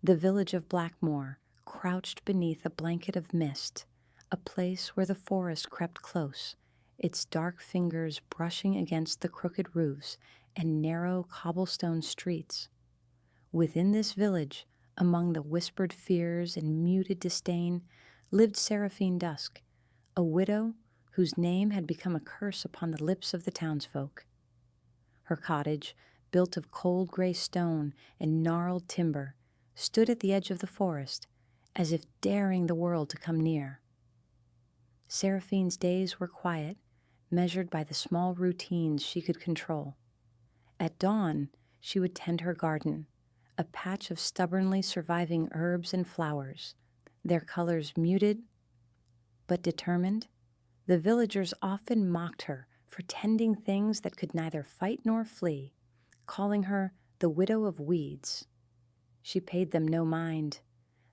The village of Blackmore crouched beneath a blanket of mist, a place where the forest crept close, its dark fingers brushing against the crooked roofs and narrow cobblestone streets. Within this village, among the whispered fears and muted disdain, lived Seraphine Dusk, a widow whose name had become a curse upon the lips of the townsfolk. Her cottage, built of cold gray stone and gnarled timber, stood at the edge of the forest, as if daring the world to come near. Seraphine's days were quiet, measured by the small routines she could control. At dawn, she would tend her garden, a patch of stubbornly surviving herbs and flowers, their colors muted but determined. The villagers often mocked her for tending things that could neither fight nor flee, calling her the widow of weeds. She paid them no mind.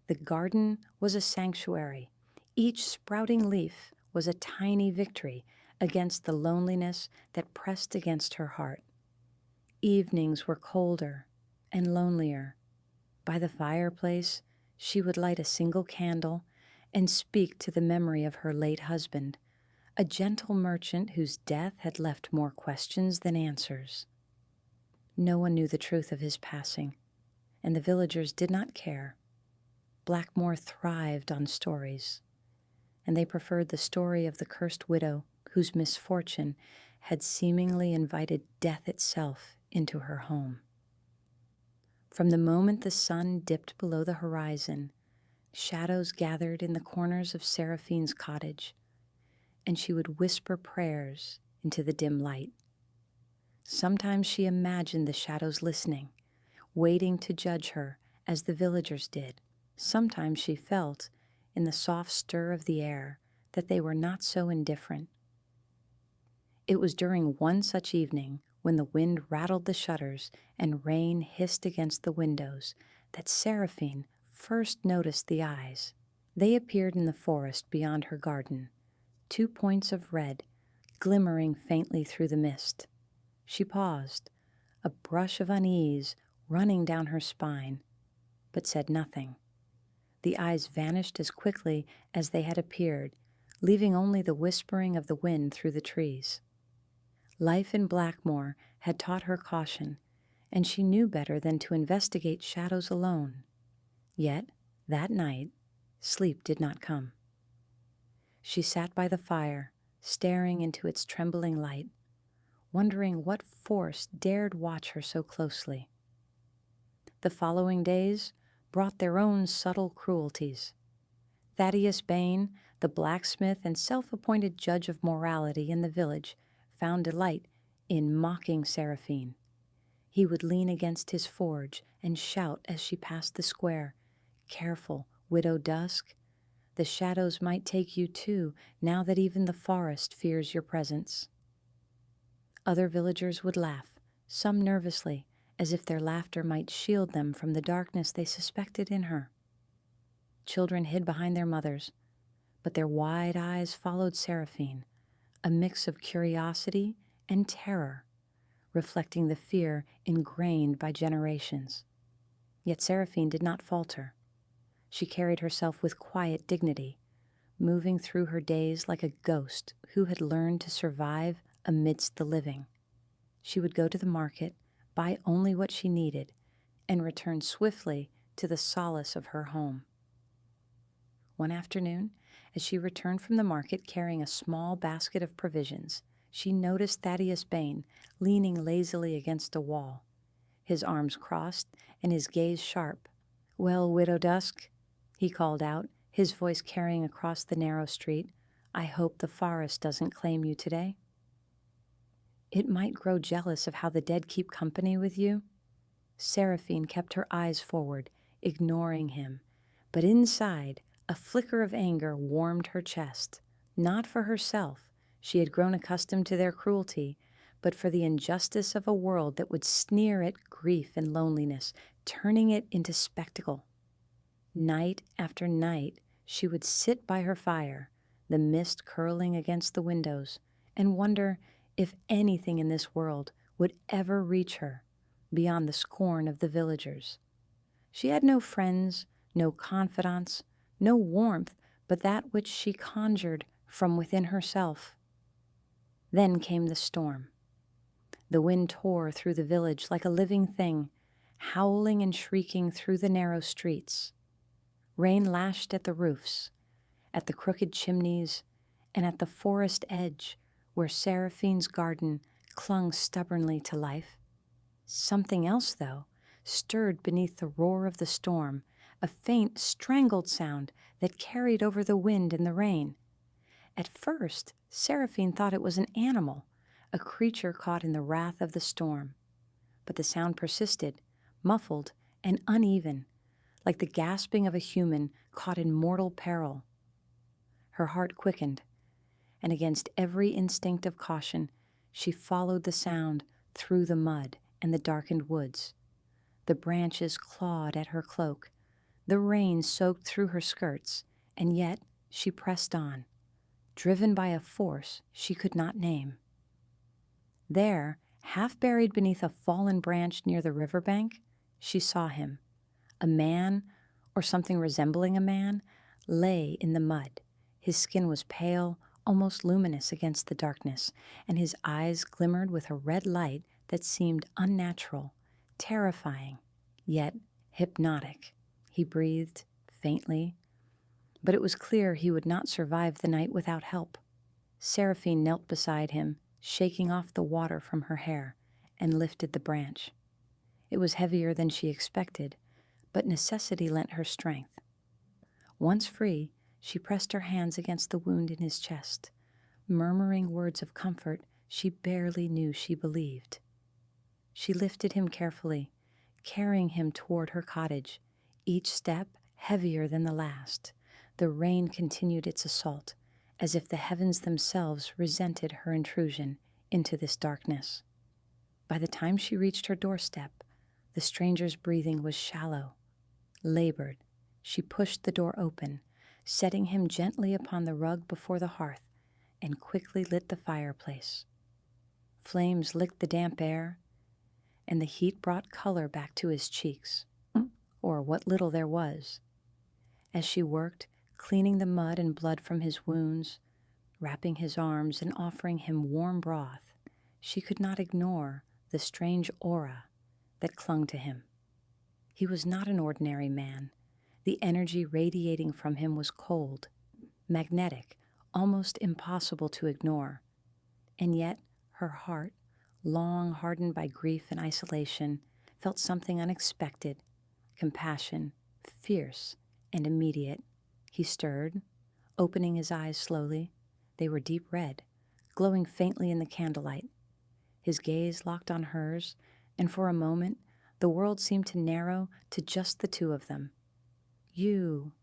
The garden was a sanctuary. Each sprouting leaf was a tiny victory against the loneliness that pressed against her heart. Evenings were colder and lonelier. By the fireplace, she would light a single candle and speak to the memory of her late husband, a gentle merchant whose death had left more questions than answers. No one knew the truth of his passing, and the villagers did not care. Blackmore thrived on stories, and they preferred the story of the cursed widow whose misfortune had seemingly invited death itself into her home. From the moment the sun dipped below the horizon, shadows gathered in the corners of Seraphine's cottage, and she would whisper prayers into the dim light. Sometimes she imagined the shadows listening, waiting to judge her as the villagers did. Sometimes she felt, in the soft stir of the air, that they were not so indifferent. It was during one such evening, when the wind rattled the shutters and rain hissed against the windows, that Seraphine first noticed the eyes. They appeared in the forest beyond her garden, 2 points of red, glimmering faintly through the mist. She paused, a brush of unease running down her spine, but said nothing. The eyes vanished as quickly as they had appeared, leaving only the whispering of the wind through the trees. Life in Blackmore had taught her caution, and she knew better than to investigate shadows alone. Yet, that night, sleep did not come. She sat by the fire, staring into its trembling light, wondering what force dared watch her so closely. The following days brought their own subtle cruelties. Thaddeus Bain, the blacksmith and self-appointed judge of morality in the village, found delight in mocking Seraphine. He would lean against his forge and shout as she passed the square, "Careful, Widow Dusk. The shadows might take you too, now that even the forest fears your presence." Other villagers would laugh, some nervously, as if their laughter might shield them from the darkness they suspected in her. Children hid behind their mothers, but their wide eyes followed Seraphine, a mix of curiosity and terror, reflecting the fear ingrained by generations. Yet Seraphine did not falter. She carried herself with quiet dignity, moving through her days like a ghost who had learned to survive amidst the living. She would go to the market, buy only what she needed, and return swiftly to the solace of her home. One afternoon, as she returned from the market carrying a small basket of provisions, she noticed Thaddeus Bain leaning lazily against a wall, his arms crossed and his gaze sharp. "Well, Widow Dusk," he called out, his voice carrying across the narrow street, "I hope the forest doesn't claim you today." "It might grow jealous of how the dead keep company with you." Seraphine kept her eyes forward, ignoring him, but inside, a flicker of anger warmed her chest. Not for herself, she had grown accustomed to their cruelty, but for the injustice of a world that would sneer at grief and loneliness, turning it into spectacle. Night after night, she would sit by her fire, the mist curling against the windows, and wonder if anything in this world would ever reach her beyond the scorn of the villagers. She had no friends, no confidants, no warmth but that which she conjured from within herself. Then came the storm. The wind tore through the village like a living thing, howling and shrieking through the narrow streets. Rain lashed at the roofs, at the crooked chimneys, and at the forest edge where Seraphine's garden clung stubbornly to life. Something else, though, stirred beneath the roar of the storm, a faint, strangled sound that carried over the wind and the rain. At first, Seraphine thought it was an animal, a creature caught in the wrath of the storm. But the sound persisted, muffled and uneven, like the gasping of a human caught in mortal peril. Her heart quickened, and against every instinct of caution, she followed the sound through the mud and the darkened woods. The branches clawed at her cloak, the rain soaked through her skirts, and yet she pressed on, driven by a force she could not name. There, half buried beneath a fallen branch near the riverbank, she saw him. A man, or something resembling a man, lay in the mud. His skin was pale, almost luminous against the darkness, and his eyes glimmered with a red light that seemed unnatural, terrifying, yet hypnotic. He breathed faintly, but it was clear he would not survive the night without help. Seraphine knelt beside him, shaking off the water from her hair, and lifted the branch. It was heavier than she expected, but necessity lent her strength. Once free, she pressed her hands against the wound in his chest, murmuring words of comfort she barely knew she believed. She lifted him carefully, carrying him toward her cottage, each step heavier than the last. The rain continued its assault, as if the heavens themselves resented her intrusion into this darkness. By the time she reached her doorstep, the stranger's breathing was shallow. Labored, she pushed the door open, setting him gently upon the rug before the hearth, and quickly lit the fireplace. Flames licked the damp air, and the heat brought color back to his cheeks, or what little there was. As she worked, cleaning the mud and blood from his wounds, wrapping his arms and offering him warm broth, she could not ignore the strange aura that clung to him. He was not an ordinary man. The energy radiating from him was cold, magnetic, almost impossible to ignore. And yet her heart, long hardened by grief and isolation, felt something unexpected, compassion, fierce and immediate. He stirred, opening his eyes slowly. They were deep red, glowing faintly in the candlelight. His gaze locked on hers, and for a moment the world seemed to narrow to just the two of them. You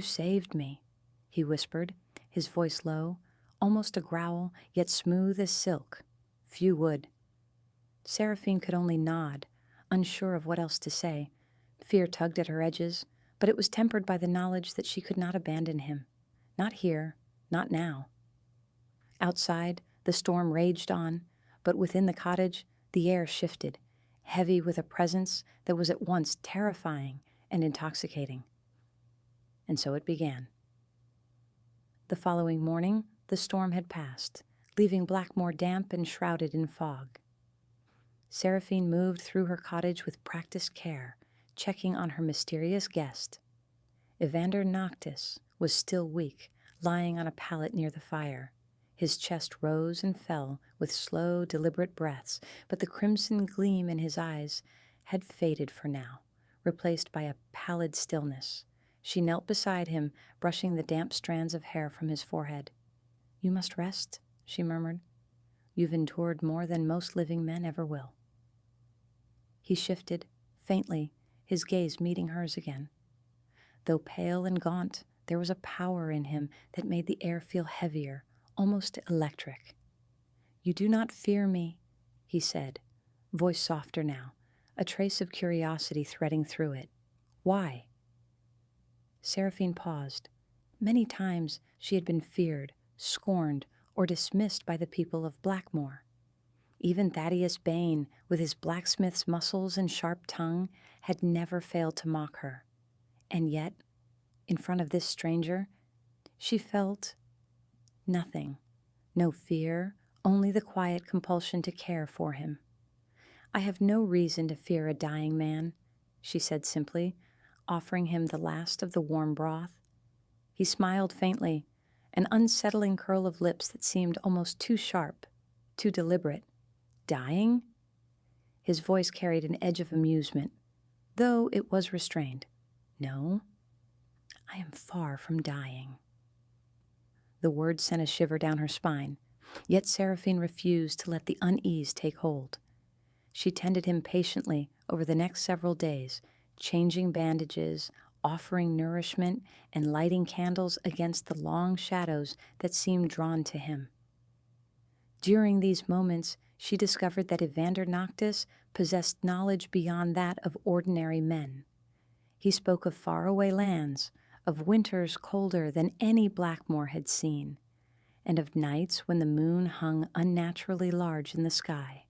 saved me," he whispered, his voice low, almost a growl, yet smooth as silk. Few would. Seraphine could only nod, unsure of what else to say. Fear tugged at her edges, but it was tempered by the knowledge that she could not abandon him. Not here, not now. Outside, the storm raged on, but within the cottage, the air shifted, heavy with a presence that was at once terrifying and intoxicating. And so it began. The following morning, the storm had passed, leaving Blackmore damp and shrouded in fog. Seraphine moved through her cottage with practiced care, checking on her mysterious guest. Evander Noctis was still weak, lying on a pallet near the fire. His chest rose and fell with slow, deliberate breaths, but the crimson gleam in his eyes had faded for now, replaced by a pallid stillness. She knelt beside him, brushing the damp strands of hair from his forehead. "You must rest," she murmured. "You've endured more than most living men ever will." He shifted, faintly, his gaze meeting hers again. Though pale and gaunt, there was a power in him that made the air feel heavier, almost electric. "You do not fear me," he said, voice softer now, a trace of curiosity threading through it. "Why?" Seraphine paused. Many times she had been feared, scorned, or dismissed by the people of Blackmore. Even Thaddeus Bane, with his blacksmith's muscles and sharp tongue, had never failed to mock her. And yet, in front of this stranger, she felt nothing. No fear, only the quiet compulsion to care for him. "I have no reason to fear a dying man," she said simply, offering him the last of the warm broth. He smiled faintly, an unsettling curl of lips that seemed almost too sharp, too deliberate. "Dying?" His voice carried an edge of amusement, though it was restrained. "No, I am far from dying." The words sent a shiver down her spine, yet Seraphine refused to let the unease take hold. She tended him patiently over the next several days, changing bandages, offering nourishment, and lighting candles against the long shadows that seemed drawn to him. During these moments, she discovered that Evander Noctis possessed knowledge beyond that of ordinary men. He spoke of faraway lands, of winters colder than any Blackmore had seen, and of nights when the moon hung unnaturally large in the sky.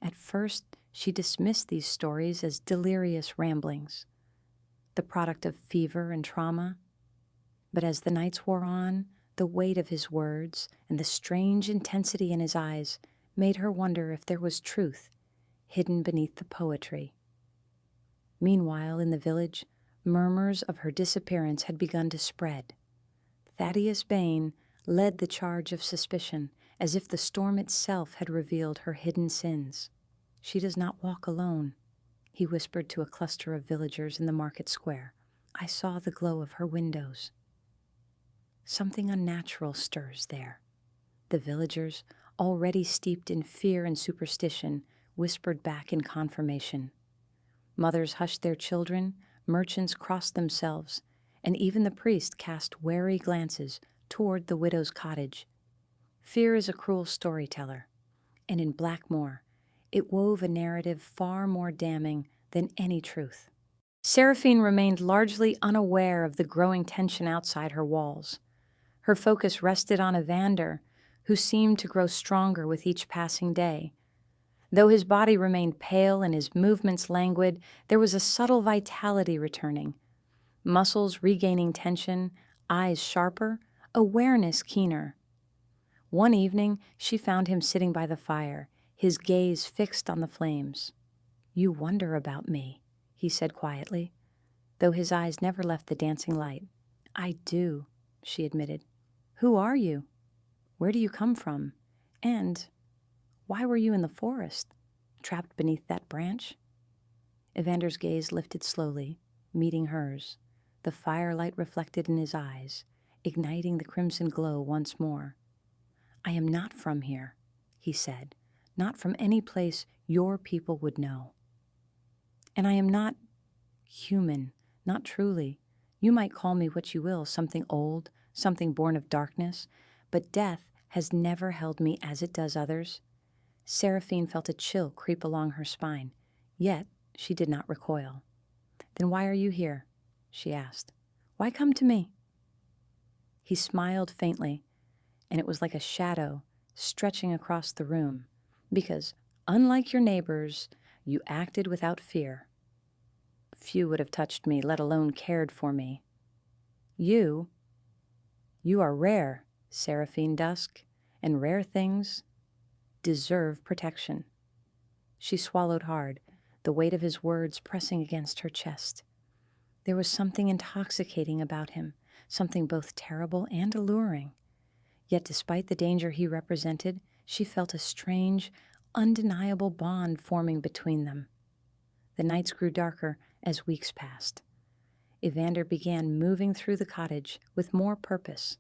At first, she dismissed these stories as delirious ramblings, the product of fever and trauma. But as the nights wore on, the weight of his words and the strange intensity in his eyes made her wonder if there was truth hidden beneath the poetry. Meanwhile, in the village, murmurs of her disappearance had begun to spread. Thaddeus Bane led the charge of suspicion, as if the storm itself had revealed her hidden sins. "She does not walk alone," he whispered to a cluster of villagers in the market square. "I saw the glow of her windows." Something unnatural stirs there. The villagers, already steeped in fear and superstition, whispered back in confirmation. Mothers hushed their children, merchants crossed themselves, and even the priest cast wary glances toward the widow's cottage. Fear is a cruel storyteller, and in Blackmore, it wove a narrative far more damning than any truth. Seraphine remained largely unaware of the growing tension outside her walls. Her focus rested on Evander, who seemed to grow stronger with each passing day. Though his body remained pale and his movements languid, there was a subtle vitality returning. Muscles regaining tension, eyes sharper, awareness keener. One evening, she found him sitting by the fire, his gaze fixed on the flames. "You wonder about me," he said quietly, though his eyes never left the dancing light. "I do," she admitted. "Who are you? Where do you come from? And why were you in the forest, trapped beneath that branch?" Evander's gaze lifted slowly, meeting hers, the firelight reflected in his eyes, igniting the crimson glow once more. "I am not from here," he said, "not from any place your people would know. And I am not human, not truly. You might call me what you will, something old, something born of darkness, but death has never held me as it does others." Seraphine felt a chill creep along her spine, yet she did not recoil. "Then why are you here?" she asked. "Why come to me?" He smiled faintly, and it was like a shadow stretching across the room, "Because, unlike your neighbors, you acted without fear. Few would have touched me, let alone cared for me. You are rare, Seraphine Dusk, and rare things deserve protection." She swallowed hard, the weight of his words pressing against her chest. There was something intoxicating about him, something both terrible and alluring. Yet despite the danger he represented, she felt a strange, undeniable bond forming between them. The nights grew darker as weeks passed. Evander began moving through the cottage with more purpose,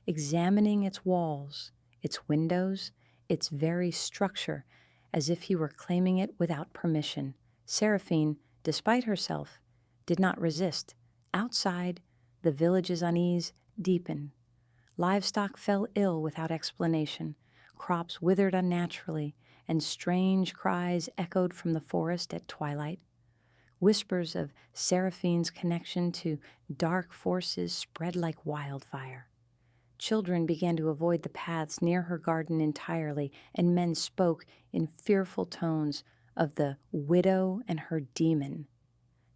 examining its walls, its windows, its very structure, as if he were claiming it without permission. Seraphine, despite herself, did not resist. Outside, the village's unease deepened. Livestock fell ill without explanation, crops withered unnaturally, and strange cries echoed from the forest at twilight. Whispers of Seraphine's connection to dark forces spread like wildfire. Children began to avoid the paths near her garden entirely, and men spoke in fearful tones of the widow and her demon.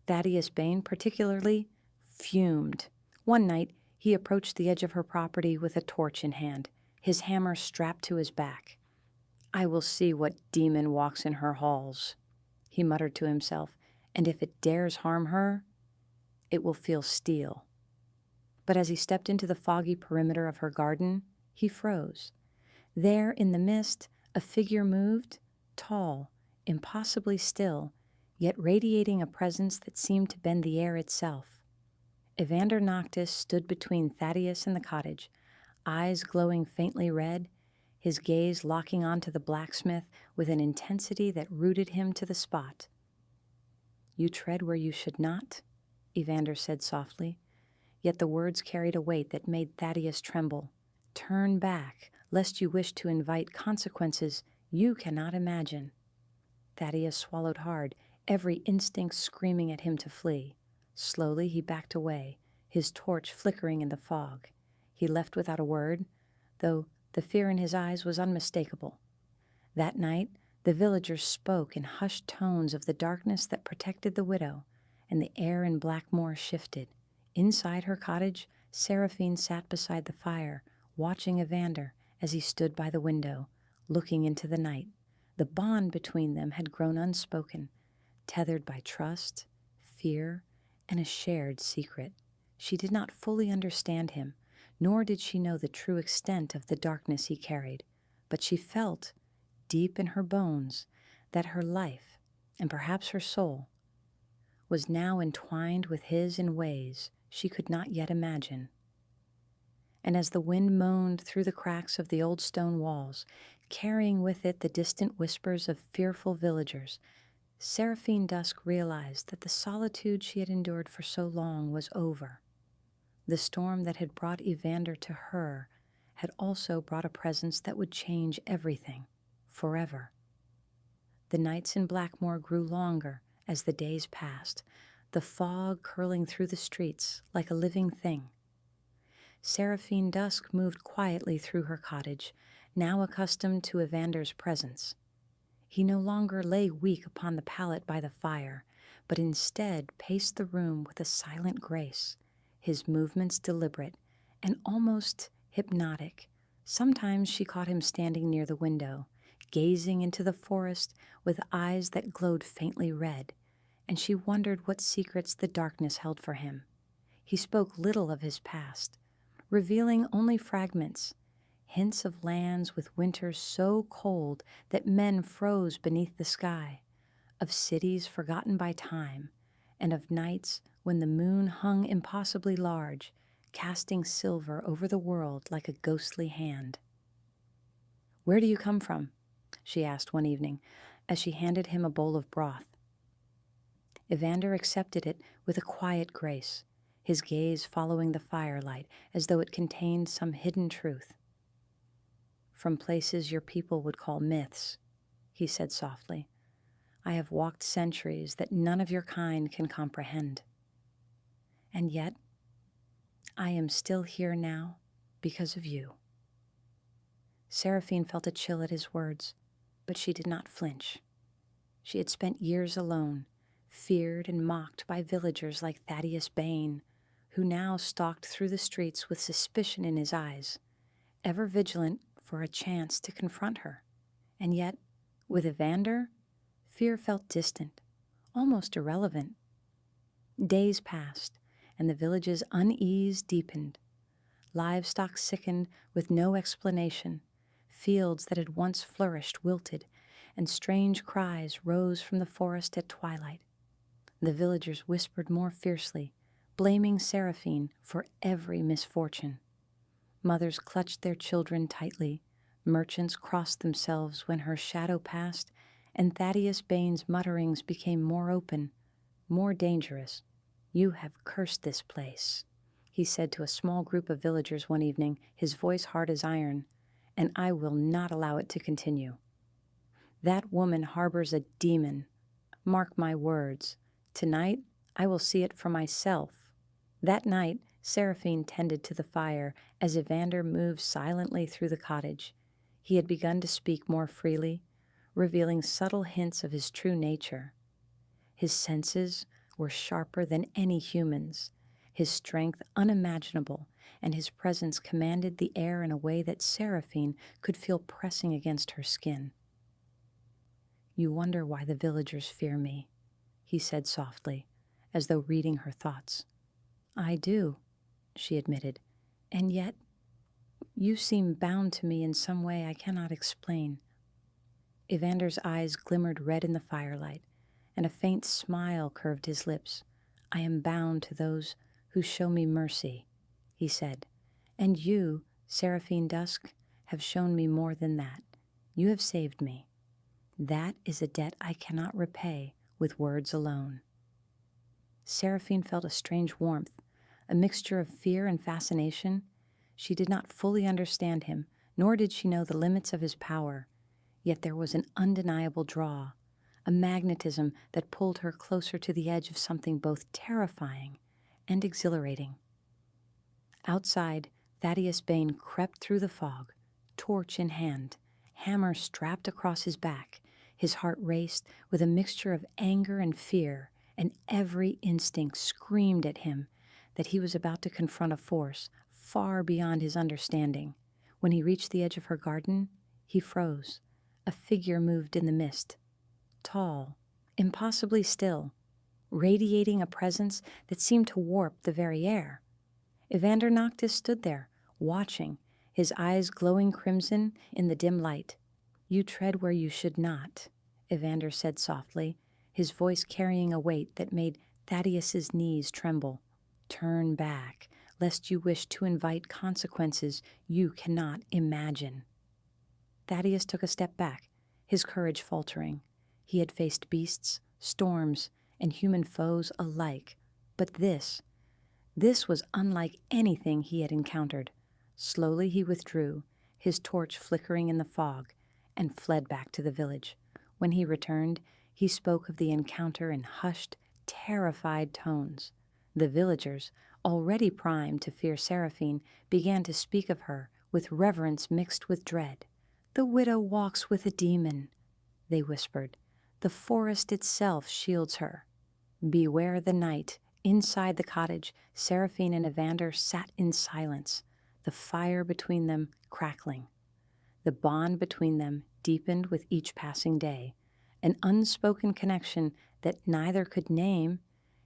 Thaddeus Bane particularly fumed. One night, he approached the edge of her property with a torch in hand, his hammer strapped to his back. "I will see what demon walks in her halls," he muttered to himself, "and if it dares harm her, it will feel steel." But as he stepped into the foggy perimeter of her garden, he froze. There, in the mist, a figure moved, tall, impossibly still, yet radiating a presence that seemed to bend the air itself. Evander Noctis stood between Thaddeus and the cottage, eyes glowing faintly red, his gaze locking onto the blacksmith with an intensity that rooted him to the spot. "You tread where you should not," Evander said softly, yet the words carried a weight that made Thaddeus tremble. "Turn back, lest you wish to invite consequences you cannot imagine." Thaddeus swallowed hard, every instinct screaming at him to flee. Slowly he backed away, his torch flickering in the fog. He left without a word, though the fear in his eyes was unmistakable. That night, the villagers spoke in hushed tones of the darkness that protected the widow, and the air in Blackmoor shifted. Inside her cottage, Seraphine sat beside the fire, watching Evander as he stood by the window, looking into the night. The bond between them had grown unspoken, tethered by trust, fear, and a shared secret. She did not fully understand him, nor did she know the true extent of the darkness he carried, but she felt, deep in her bones, that her life, and perhaps her soul, was now entwined with his in ways she could not yet imagine. And as the wind moaned through the cracks of the old stone walls, carrying with it the distant whispers of fearful villagers, Seraphine Dusk realized that the solitude she had endured for so long was over. The storm that had brought Evander to her had also brought a presence that would change everything, forever. The nights in Blackmoor grew longer as the days passed, the fog curling through the streets like a living thing. Seraphine Dusk moved quietly through her cottage, now accustomed to Evander's presence. He no longer lay weak upon the pallet by the fire, but instead paced the room with a silent grace, his movements deliberate and almost hypnotic. Sometimes she caught him standing near the window, gazing into the forest with eyes that glowed faintly red, and she wondered what secrets the darkness held for him. He spoke little of his past, revealing only fragments, hints of lands with winters so cold that men froze beneath the sky, of cities forgotten by time, and of nights when the moon hung impossibly large, casting silver over the world like a ghostly hand. "Where do you come from?" she asked one evening, as she handed him a bowl of broth. Evander accepted it with a quiet grace, his gaze following the firelight as though it contained some hidden truth. "From places your people would call myths," he said softly. "I have walked centuries that none of your kind can comprehend. And yet, I am still here now because of you." Seraphine felt a chill at his words, but she did not flinch. She had spent years alone, feared and mocked by villagers like Thaddeus Bane, who now stalked through the streets with suspicion in his eyes, ever vigilant for a chance to confront her. And yet, with Evander, fear felt distant, almost irrelevant. Days passed, and the village's unease deepened. Livestock sickened with no explanation, fields that had once flourished wilted, and strange cries rose from the forest at twilight. The villagers whispered more fiercely, blaming Seraphine for every misfortune. Mothers clutched their children tightly, merchants crossed themselves when her shadow passed, and Thaddeus Bane's mutterings became more open, more dangerous. "You have cursed this place," he said to a small group of villagers one evening, his voice hard as iron, "and I will not allow it to continue. That woman harbors a demon. Mark my words. Tonight, I will see it for myself." That night, Seraphine tended to the fire as Evander moved silently through the cottage. He had begun to speak more freely, revealing subtle hints of his true nature. His senses were sharper than any human's, his strength unimaginable, and his presence commanded the air in a way that Seraphine could feel pressing against her skin. "You wonder why the villagers fear me," he said softly, as though reading her thoughts. "I do," she admitted, "and yet you seem bound to me in some way I cannot explain." Evander's eyes glimmered red in the firelight, and a faint smile curved his lips. "I am bound to those who show me mercy," he said. "And you, Seraphine Dusk, have shown me more than that. You have saved me. That is a debt I cannot repay with words alone." Seraphine felt a strange warmth, a mixture of fear and fascination. She did not fully understand him, nor did she know the limits of his power. Yet there was an undeniable draw, a magnetism that pulled her closer to the edge of something both terrifying and exhilarating. Outside, Thaddeus Bane crept through the fog, torch in hand, hammer strapped across his back. His heart raced with a mixture of anger and fear, and every instinct screamed at him that he was about to confront a force far beyond his understanding. When he reached the edge of her garden, he froze. A figure moved in the mist, tall, impossibly still, radiating a presence that seemed to warp the very air. Evander Noctis stood there, watching, his eyes glowing crimson in the dim light. "You tread where you should not," Evander said softly, his voice carrying a weight that made Thaddeus's knees tremble. "Turn back, lest you wish to invite consequences you cannot imagine." Thaddeus took a step back, his courage faltering. He had faced beasts, storms, and human foes alike, but this was unlike anything he had encountered. Slowly he withdrew, his torch flickering in the fog, and fled back to the village. When he returned, he spoke of the encounter in hushed, terrified tones. The villagers, already primed to fear Seraphine, began to speak of her with reverence mixed with dread. "The widow walks with a demon," they whispered. "The forest itself shields her." Beware the night. Inside the cottage, Seraphine and Evander sat in silence, the fire between them crackling. The bond between them deepened with each passing day, an unspoken connection that neither could name,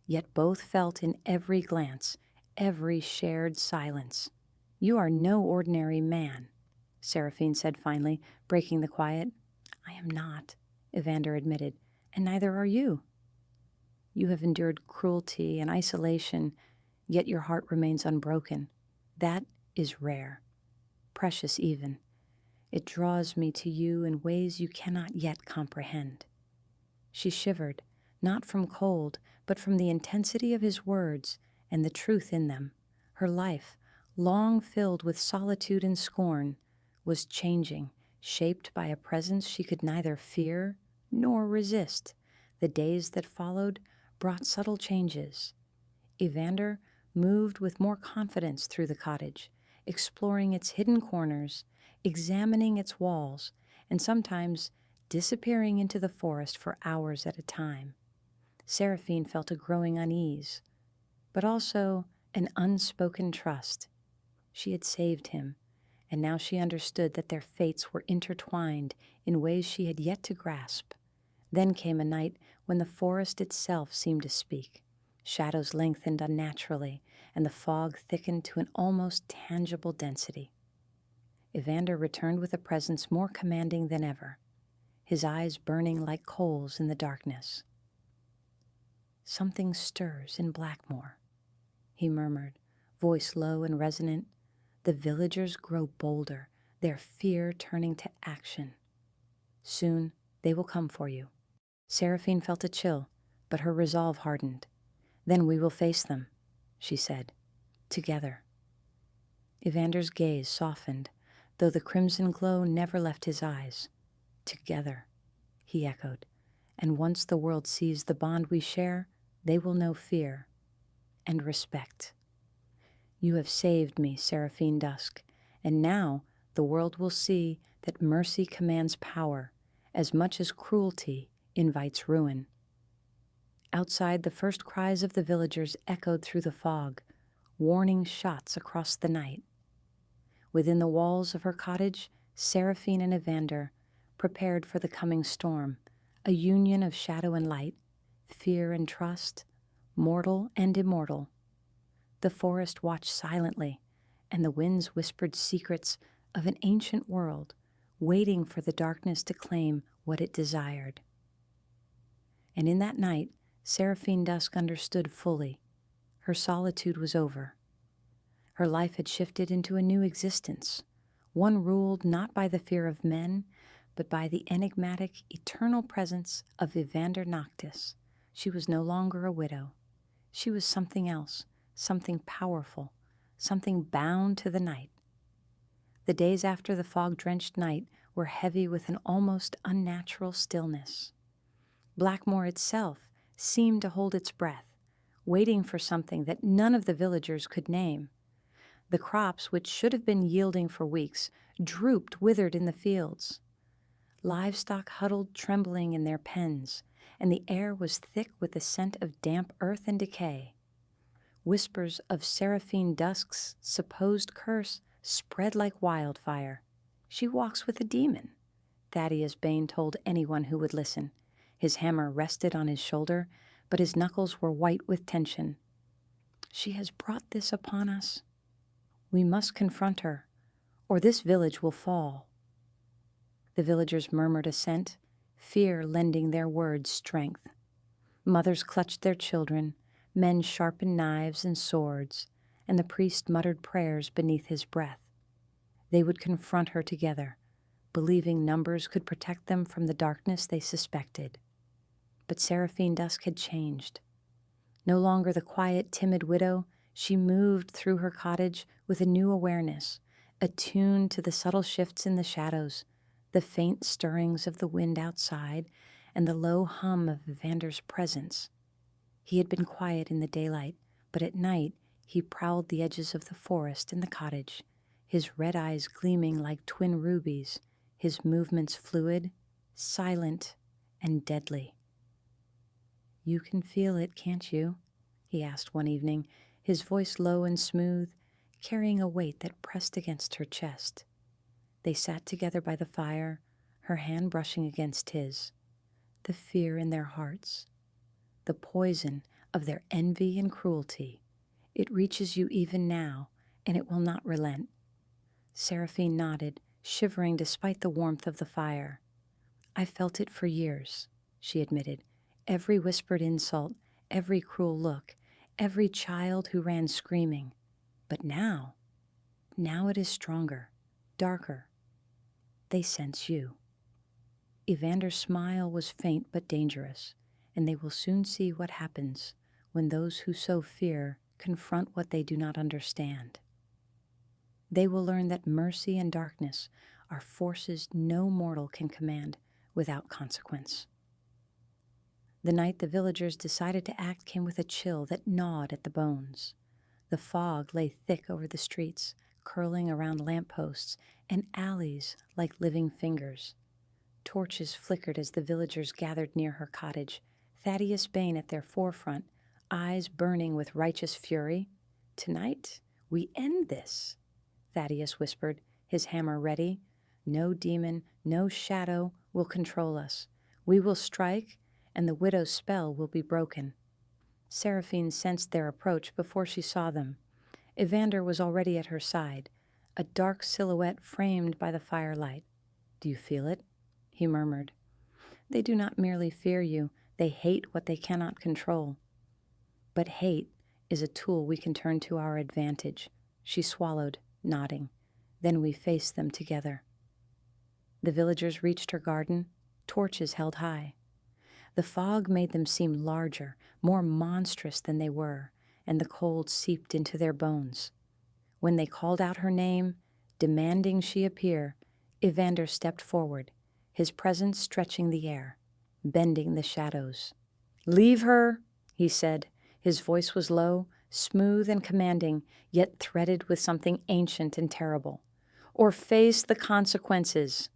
yet both felt in every glance, every shared silence. "You are no ordinary man," Seraphine said finally, breaking the quiet. "I am not," Evander admitted, "and neither are you. You have endured cruelty and isolation, yet your heart remains unbroken. That is rare, precious even. It draws me to you in ways you cannot yet comprehend." She shivered, not from cold, but from the intensity of his words and the truth in them. Her life, long filled with solitude and scorn, was changing, shaped by a presence she could neither fear nor resist. The days that followed brought subtle changes. Evander moved with more confidence through the cottage, exploring its hidden corners, examining its walls, and sometimes disappearing into the forest for hours at a time. Seraphine felt a growing unease, but also an unspoken trust. She had saved him, and now she understood that their fates were intertwined in ways she had yet to grasp. Then came a night when the forest itself seemed to speak. Shadows lengthened unnaturally, and the fog thickened to an almost tangible density. Evander returned with a presence more commanding than ever, his eyes burning like coals in the darkness. "Something stirs in Blackmoor," he murmured, voice low and resonant. "The villagers grow bolder, their fear turning to action. Soon they will come for you." Seraphine felt a chill, but her resolve hardened. "Then we will face them," she said, "together." Evander's gaze softened, though the crimson glow never left his eyes. "Together," he echoed, "and once the world sees the bond we share, they will know fear and respect." You have saved me, Seraphine Dusk, and now the world will see that mercy commands power as much as cruelty invites ruin. Outside, the first cries of the villagers echoed through the fog, warning shots across the night. Within the walls of her cottage, Seraphine and Evander prepared for the coming storm, a union of shadow and light, fear and trust, mortal and immortal. The forest watched silently, and the winds whispered secrets of an ancient world, waiting for the darkness to claim what it desired. And in that night, Seraphine Dusk understood fully. Her solitude was over. Her life had shifted into a new existence, one ruled not by the fear of men, but by the enigmatic, eternal presence of Evander Noctis. She was no longer a widow. She was something else, something powerful, something bound to the night. The days after the fog-drenched night were heavy with an almost unnatural stillness. Blackmoor itself seemed to hold its breath, waiting for something that none of the villagers could name. The crops, which should have been yielding for weeks, drooped withered in the fields. Livestock huddled trembling in their pens, and the air was thick with the scent of damp earth and decay. Whispers of Seraphine Dusk's supposed curse spread like wildfire. She walks with a demon, Thaddeus Bane told anyone who would listen. His hammer rested on his shoulder, but his knuckles were white with tension. She has brought this upon us. We must confront her, or this village will fall. The villagers murmured assent, fear lending their words strength. Mothers clutched their children, men sharpened knives and swords, and the priest muttered prayers beneath his breath. They would confront her together, believing numbers could protect them from the darkness they suspected. But Seraphine Dusk had changed. No longer the quiet, timid widow, she moved through her cottage with a new awareness, attuned to the subtle shifts in the shadows, the faint stirrings of the wind outside, and the low hum of Evander's presence. He had been quiet in the daylight, but at night he prowled the edges of the forest and the cottage, his red eyes gleaming like twin rubies, his movements fluid, silent, and deadly. "You can feel it, can't you?" he asked one evening, his voice low and smooth, carrying a weight that pressed against her chest. They sat together by the fire, her hand brushing against his. The fear in their hearts, the poison of their envy and cruelty, it reaches you even now, and it will not relent. Seraphine nodded, shivering despite the warmth of the fire. "I felt it for years," she admitted. "Every whispered insult, every cruel look, every child who ran screaming. But now it is stronger, darker. They sense you." Evander's smile was faint but dangerous, and they will soon see what happens when those who sow fear confront what they do not understand. They will learn that mercy and darkness are forces no mortal can command without consequence. The night the villagers decided to act came with a chill that gnawed at the bones. The fog lay thick over the streets, curling around lampposts and alleys like living fingers. Torches flickered as the villagers gathered near her cottage, Thaddeus Bane at their forefront, eyes burning with righteous fury. "Tonight, we end this," Thaddeus whispered, his hammer ready. "No demon, no shadow will control us. We will strike, and the widow's spell will be broken." Seraphine sensed their approach before she saw them. Evander was already at her side, a dark silhouette framed by the firelight. "Do you feel it?" he murmured. "They do not merely fear you, they hate what they cannot control. But hate is a tool we can turn to our advantage." She swallowed, nodding. "Then we face them together." The villagers reached her garden, torches held high. The fog made them seem larger, more monstrous than they were, and the cold seeped into their bones. When they called out her name, demanding she appear, Evander stepped forward, his presence stretching the air, bending the shadows. "Leave her," he said. His voice was low, smooth and commanding, yet threaded with something ancient and terrible. Or face the consequences.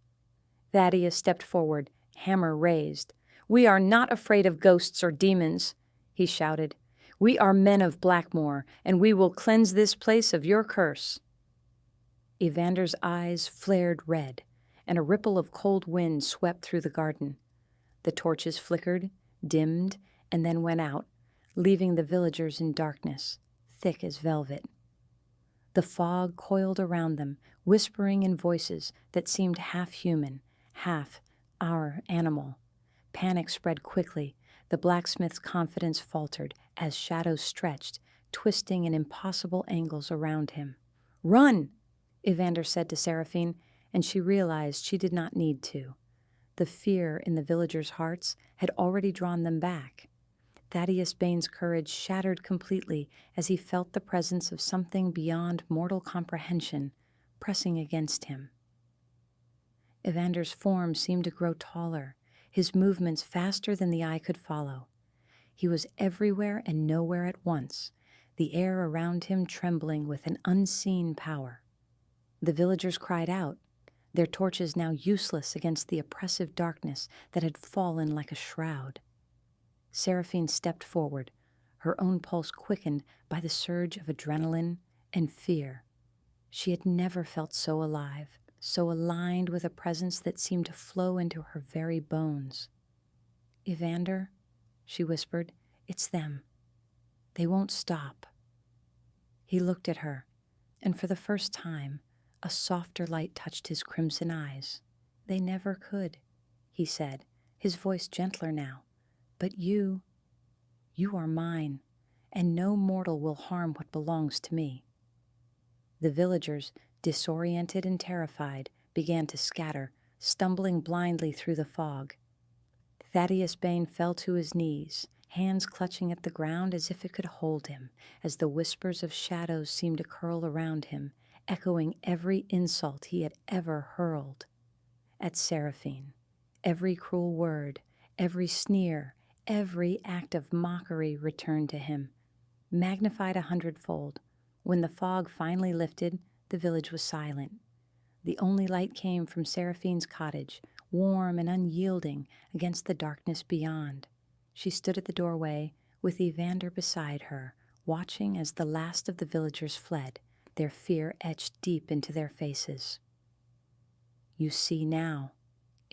Thaddeus stepped forward, hammer raised. "We are not afraid of ghosts or demons," he shouted. "We are men of Blackmoor, and we will cleanse this place of your curse." Evander's eyes flared red, and a ripple of cold wind swept through the garden. The torches flickered, dimmed, and then went out, leaving the villagers in darkness, thick as velvet. The fog coiled around them, whispering in voices that seemed half human, half our animal. Panic spread quickly. The blacksmith's confidence faltered as shadows stretched, twisting in impossible angles around him. "Run!" Evander said to Seraphine, and she realized she did not need to. The fear in the villagers' hearts had already drawn them back. Thaddeus Bane's courage shattered completely as he felt the presence of something beyond mortal comprehension pressing against him. Evander's form seemed to grow taller, his movements faster than the eye could follow. He was everywhere and nowhere at once, the air around him trembling with an unseen power. The villagers cried out, their torches now useless against the oppressive darkness that had fallen like a shroud. Seraphine stepped forward, her own pulse quickened by the surge of adrenaline and fear. She had never felt so alive, so aligned with a presence that seemed to flow into her very bones. "Evander," she whispered, "it's them. They won't stop." He looked at her, and for the first time, a softer light touched his crimson eyes. "They never could," he said, his voice gentler now. "But you are mine, and no mortal will harm what belongs to me." The villagers, disoriented and terrified, began to scatter, stumbling blindly through the fog. Thaddeus Bane fell to his knees, hands clutching at the ground as if it could hold him, as the whispers of shadows seemed to curl around him, echoing every insult he had ever hurled at Seraphine. Every cruel word, every sneer, every act of mockery returned to him, magnified 100-fold. When the fog finally lifted, the village was silent. The only light came from Seraphine's cottage, warm and unyielding against the darkness beyond. She stood at the doorway, with Evander beside her, watching as the last of the villagers fled, their fear etched deep into their faces. "You see now,"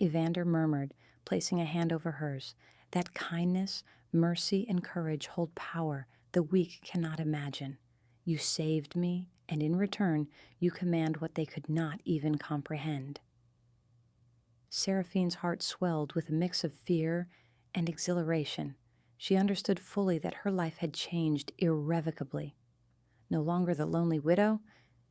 Evander murmured, placing a hand over hers, "that kindness, mercy, and courage hold power the weak cannot imagine. You saved me, and in return you command what they could not even comprehend." Seraphine's heart swelled with a mix of fear and exhilaration. She understood fully that her life had changed irrevocably. No longer the lonely widow,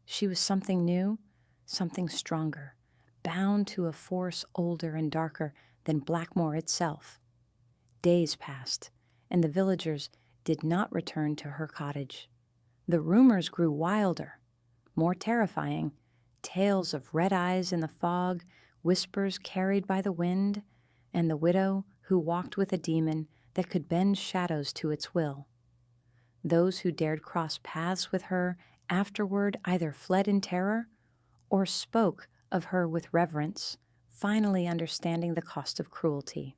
she was something new, something stronger, bound to a force older and darker than Blackmoor itself. Days passed, and the villagers did not return to her cottage. The rumors grew wilder, more terrifying, tales of red eyes in the fog, whispers carried by the wind, and the widow who walked with a demon that could bend shadows to its will. Those who dared cross paths with her afterward either fled in terror or spoke of her with reverence, finally understanding the cost of cruelty.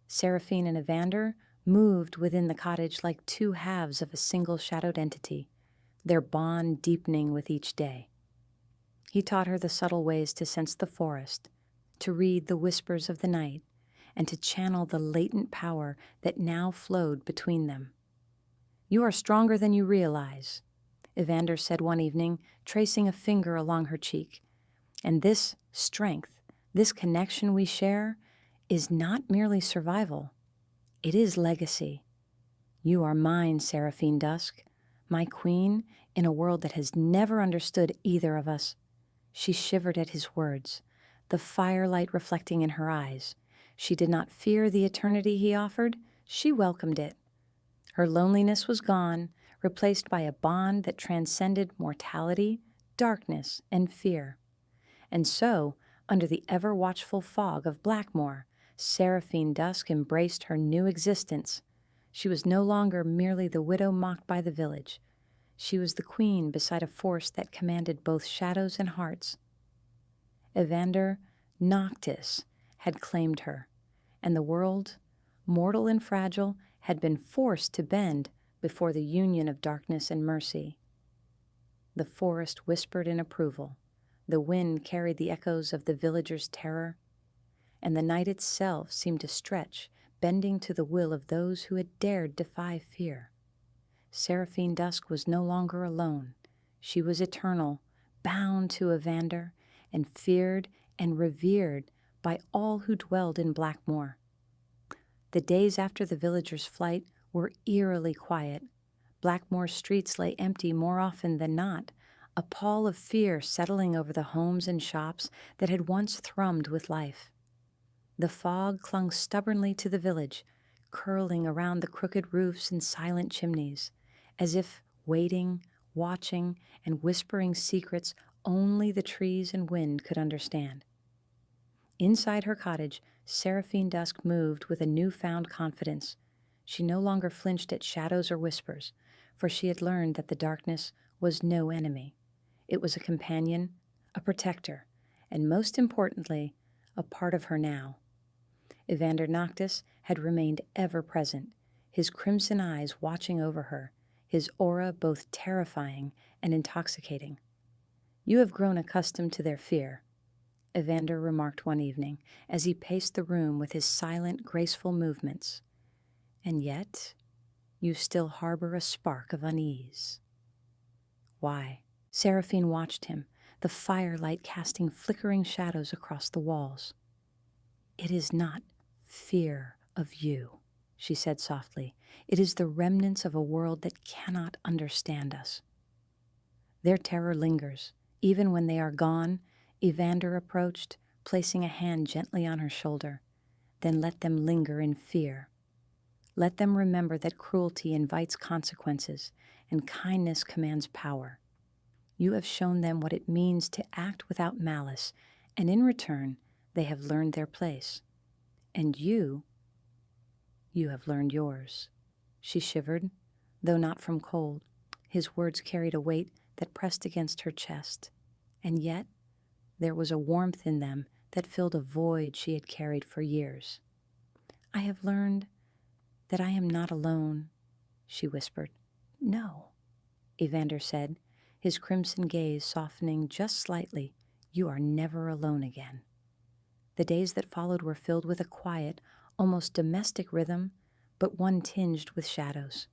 Seraphine and Evander moved within the cottage like two halves of a single shadowed entity, their bond deepening with each day. He taught her the subtle ways to sense the forest, to read the whispers of the night, and to channel the latent power that now flowed between them. "You are stronger than you realize," Evander said one evening, tracing a finger along her cheek. "And this strength, this connection we share, is not merely survival. It is legacy. You are mine, Seraphine Dusk, my queen in a world that has never understood either of us." She shivered at his words, the firelight reflecting in her eyes. She did not fear the eternity he offered. She welcomed it. Her loneliness was gone, replaced by a bond that transcended mortality, darkness, and fear. And so, under the ever-watchful fog of Blackmoor, Seraphine Dusk embraced her new existence. She was no longer merely the widow mocked by the village. She was the queen beside a force that commanded both shadows and hearts. Evander Noctis had claimed her, and the world, mortal and fragile, had been forced to bend before the union of darkness and mercy. The forest whispered in approval, the wind carried the echoes of the villagers' terror, and the night itself seemed to stretch, bending to the will of those who had dared defy fear. Seraphine Dusk was no longer alone. She was eternal, bound to Evander, and feared and revered by all who dwelled in Blackmoor. The days after the villagers' flight were eerily quiet. Blackmoor's streets lay empty more often than not, a pall of fear settling over the homes and shops that had once thrummed with life. The fog clung stubbornly to the village, curling around the crooked roofs and silent chimneys, as if waiting, watching, and whispering secrets only the trees and wind could understand. Inside her cottage, Seraphine Dusk moved with a newfound confidence. She no longer flinched at shadows or whispers, for she had learned that the darkness was no enemy. It was a companion, a protector, and most importantly, a part of her now. Evander Noctis had remained ever present, his crimson eyes watching over her, his aura both terrifying and intoxicating. "You have grown accustomed to their fear," Evander remarked one evening as he paced the room with his silent, graceful movements. "And yet, you still harbor a spark of unease." "Why?" Seraphine watched him, the firelight casting flickering shadows across the walls. "It is not fear of you," she said softly. "It is the remnants of a world that cannot understand us." "Their terror lingers. Even when they are gone," Evander approached, placing a hand gently on her shoulder. "Then let them linger in fear. Let them remember that cruelty invites consequences, and kindness commands power. You have shown them what it means to act without malice, and in return, they have learned their place. And you have learned yours." She shivered, though not from cold. His words carried a weight that pressed against her chest, and yet there was a warmth in them that filled a void she had carried for years. "I have learned that I am not alone," she whispered. "No," Evander said, his crimson gaze softening just slightly. "You are never alone again." The days that followed were filled with a quiet, almost domestic rhythm, but one tinged with shadows.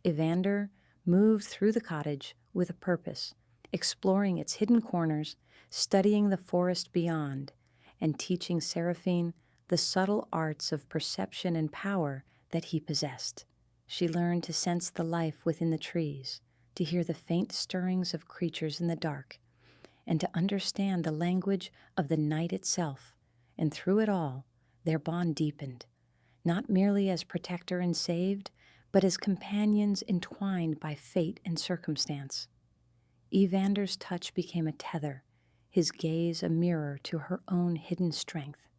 Evander moved through the cottage with a purpose, exploring its hidden corners, studying the forest beyond, and teaching Seraphine the subtle arts of perception and power that he possessed. She learned to sense the life within the trees, to hear the faint stirrings of creatures in the dark, and to understand the language of the night itself. And through it all, their bond deepened, not merely as protector and saved, but as companions entwined by fate and circumstance. Evander's touch became a tether, his gaze a mirror to her own hidden strength.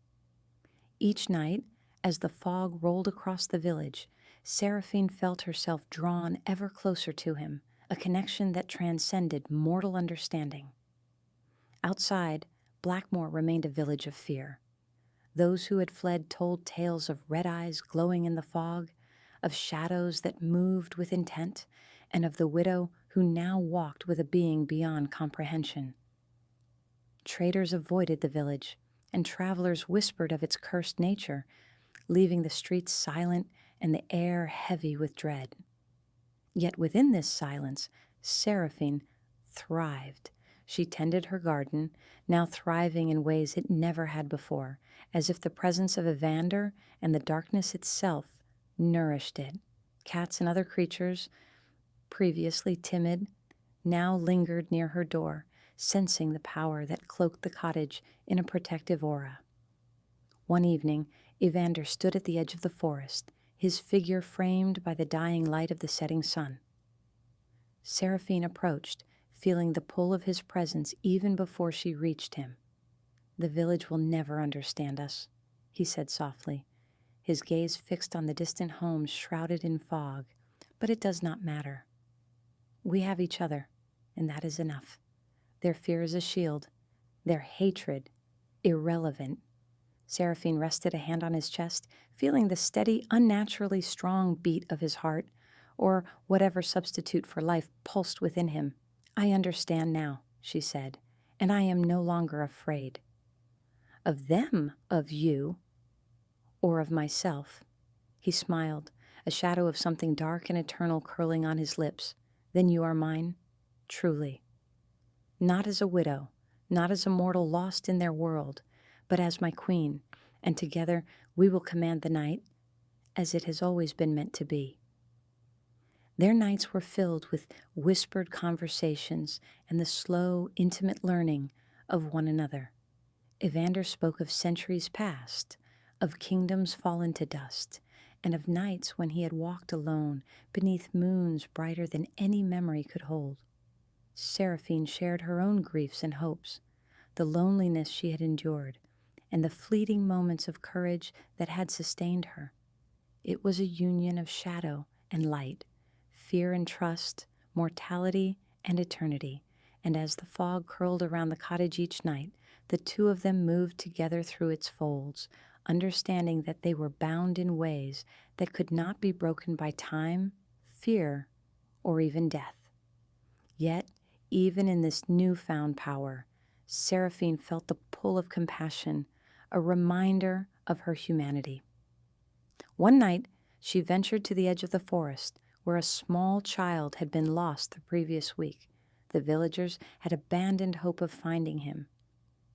Each night, as the fog rolled across the village, Seraphine felt herself drawn ever closer to him, a connection that transcended mortal understanding. Outside, Blackmoor remained a village of fear. Those who had fled told tales of red eyes glowing in the fog, of shadows that moved with intent, and of the widow who now walked with a being beyond comprehension. Traders avoided the village, and travelers whispered of its cursed nature, leaving the streets silent and the air heavy with dread. Yet within this silence, Seraphine thrived. She tended her garden, now thriving in ways it never had before, as if the presence of Evander and the darkness itself nourished it. Cats and other creatures, previously timid, now lingered near her door, sensing the power that cloaked the cottage in a protective aura. One evening, Evander stood at the edge of the forest, his figure framed by the dying light of the setting sun. Seraphine approached, feeling the pull of his presence even before she reached him. "The village will never understand us," he said softly, his gaze fixed on the distant homes shrouded in fog. But it does not matter. We have each other, and that is enough. Their fear is a shield, their hatred irrelevant. Seraphine rested a hand on his chest, feeling the steady, unnaturally strong beat of his heart, or whatever substitute for life pulsed within him. I understand now, she said, and I am no longer afraid. Of them, of you, or of myself. He smiled, a shadow of something dark and eternal curling on his lips. Then you are mine, truly. Not as a widow, not as a mortal lost in their world, but as my queen, and together we will command the night as it has always been meant to be. Their nights were filled with whispered conversations and the slow, intimate learning of one another. Evander spoke of centuries past, of kingdoms fallen to dust, and of nights when he had walked alone beneath moons brighter than any memory could hold. Seraphine shared her own griefs and hopes, the loneliness she had endured, and the fleeting moments of courage that had sustained her. It was a union of shadow and light, fear and trust, mortality and eternity, and as the fog curled around the cottage each night, the two of them moved together through its folds, understanding that they were bound in ways that could not be broken by time, fear, or even death. Yet, even in this newfound power, Seraphine felt the pull of compassion, a reminder of her humanity. One night, she ventured to the edge of the forest, where a small child had been lost the previous week. The villagers had abandoned hope of finding him.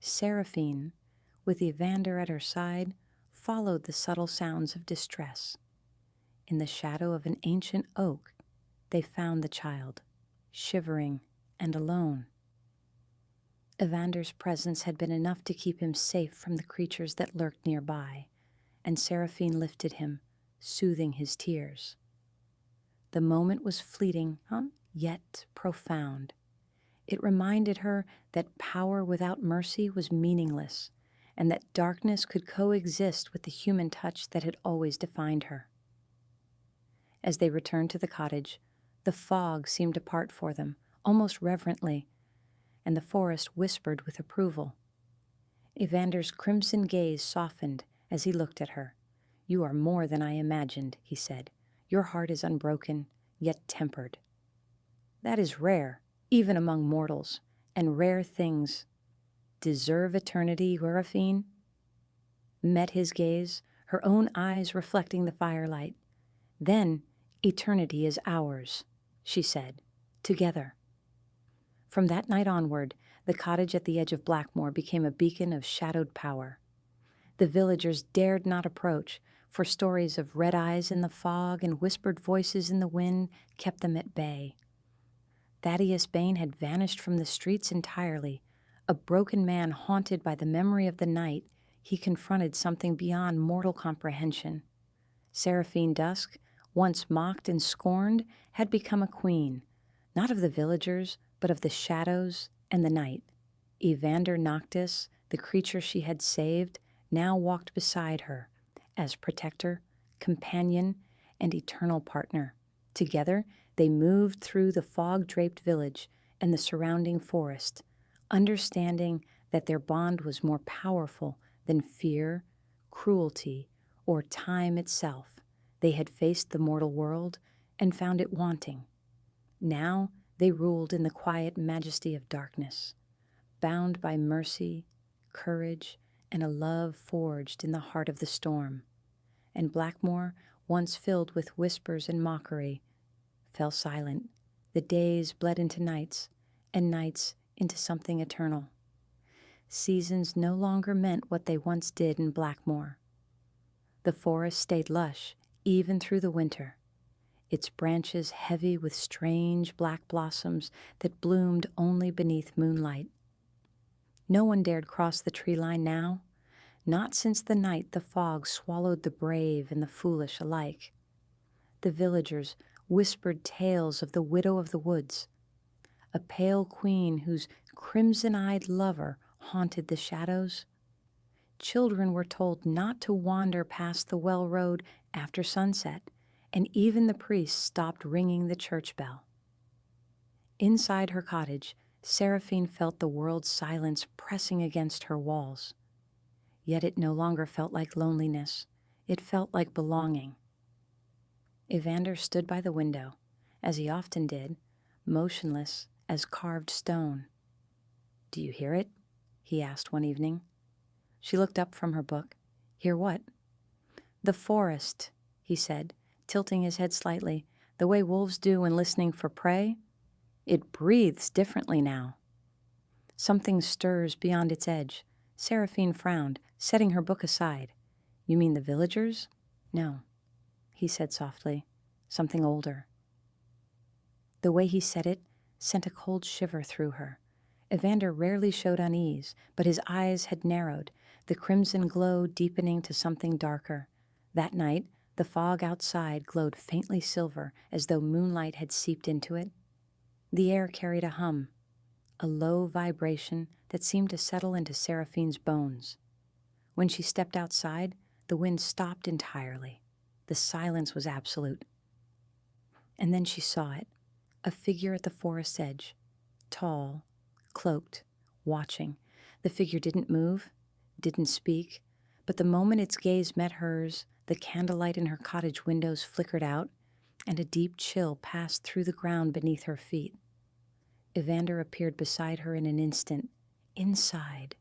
Seraphine, with Evander at her side, followed the subtle sounds of distress. In the shadow of an ancient oak, they found the child, shivering and alone. Evander's presence had been enough to keep him safe from the creatures that lurked nearby, and Seraphine lifted him, soothing his tears. The moment was fleeting, yet profound. It reminded her that power without mercy was meaningless, and that darkness could coexist with the human touch that had always defined her. As they returned to the cottage, the fog seemed to part for them, almost reverently, and the forest whispered with approval. Evander's crimson gaze softened as he looked at her. "You are more than I imagined," he said. "Your heart is unbroken, yet tempered. That is rare, even among mortals, and rare things deserve eternity." Seraphine met his gaze, her own eyes reflecting the firelight. "Then eternity is ours," she said, "together." From that night onward, the cottage at the edge of Blackmoor became a beacon of shadowed power. The villagers dared not approach, for stories of red eyes in the fog and whispered voices in the wind kept them at bay. Thaddeus Bane had vanished from the streets entirely. A broken man haunted by the memory of the night, he confronted something beyond mortal comprehension. Seraphine Dusk, once mocked and scorned, had become a queen, not of the villagers, but of the shadows and the night. Evander Noctis, the creature she had saved, now walked beside her, as protector, companion, and eternal partner. Together, they moved through the fog-draped village and the surrounding forest, understanding that their bond was more powerful than fear, cruelty, or time itself. They had faced the mortal world and found it wanting. Now they ruled in the quiet majesty of darkness, bound by mercy, courage, and a love forged in the heart of the storm. And Blackmoor, once filled with whispers and mockery, fell silent. The days bled into nights, and nights into something eternal. Seasons no longer meant what they once did in Blackmoor. The forest stayed lush, even through the winter, its branches heavy with strange black blossoms that bloomed only beneath moonlight. No one dared cross the tree line now, not since the night the fog swallowed the brave and the foolish alike. The villagers whispered tales of the widow of the woods, a pale queen whose crimson-eyed lover haunted the shadows. children were told not to wander past the well road after sunset, and even the priests stopped ringing the church bell. Inside her cottage, Seraphine felt the world's silence pressing against her walls. Yet it no longer felt like loneliness. It felt like belonging. Evander stood by the window, as he often did, motionless as carved stone. "Do you hear it?" he asked one evening. She looked up from her book. "Hear what?" "The forest," he said, tilting his head slightly, "the way wolves do when listening for prey. It breathes differently now." Something stirs beyond its edge. Seraphine frowned, setting her book aside. "You mean the villagers?" "No," he said softly. "Something older." The way he said it sent a cold shiver through her. Evander rarely showed unease, but his eyes had narrowed, the crimson glow deepening to something darker. That night, the fog outside glowed faintly silver, as though moonlight had seeped into it. The air carried a hum, a low vibration that seemed to settle into Seraphine's bones. When she stepped outside, the wind stopped entirely. The silence was absolute. And then she saw it, a figure at the forest's edge, tall, cloaked, watching. The figure didn't move, didn't speak, but the moment its gaze met hers, the candlelight in her cottage windows flickered out, and a deep chill passed through the ground beneath her feet. Evander appeared beside her in an instant. "Inside,"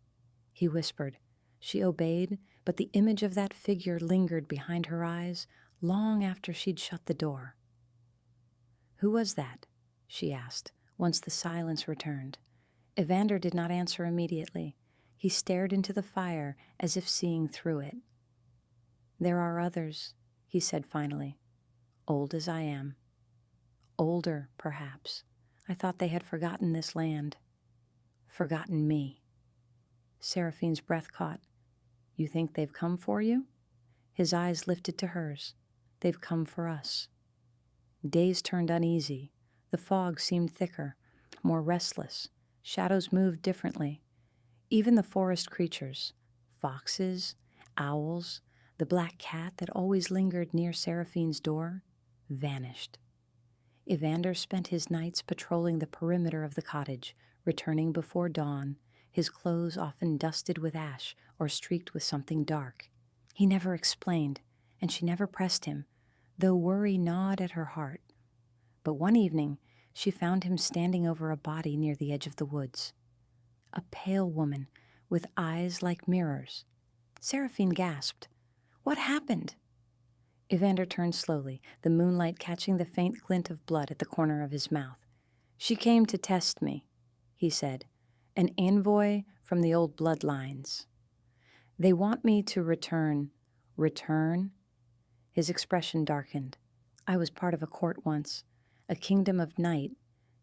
he whispered. She obeyed, but the image of that figure lingered behind her eyes long after she'd shut the door. "Who was that?" she asked, once the silence returned. Evander did not answer immediately. He stared into the fire as if seeing through it. "There are others," he said finally, "old as I am. Older, perhaps. I thought they had forgotten this land. Forgotten me." Seraphine's breath caught. "You think they've come for you?" His eyes lifted to hers. "They've come for us." Days turned uneasy. The fog seemed thicker, more restless. Shadows moved differently. Even the forest creatures, foxes, owls, the black cat that always lingered near Seraphine's door, vanished. Evander spent his nights patrolling the perimeter of the cottage, returning before dawn, his clothes often dusted with ash or streaked with something dark. He never explained, and she never pressed him, though worry gnawed at her heart. But one evening, she found him standing over a body near the edge of the woods. A pale woman with eyes like mirrors. Seraphine gasped. "What happened?" Evander turned slowly, the moonlight catching the faint glint of blood at the corner of his mouth. "She came to test me," he said, "an envoy from the old bloodlines. They want me to return." "Return?" His expression darkened. "I was part of a court once, a kingdom of night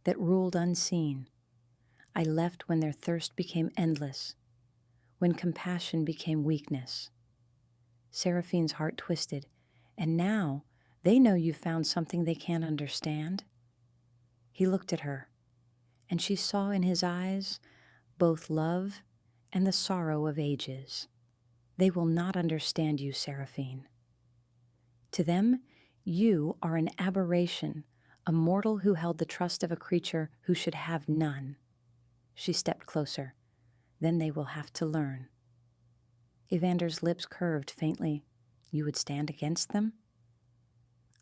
that ruled unseen. I left when their thirst became endless, when compassion became weakness." Seraphine's heart twisted. "And now they know you've found something they can't understand." He looked at her, and she saw in his eyes both love and the sorrow of ages. "They will not understand you, Seraphine. To them, you are an aberration, a mortal who held the trust of a creature who should have none." She stepped closer. "Then they will have to learn." Evander's lips curved faintly. "You would stand against them?"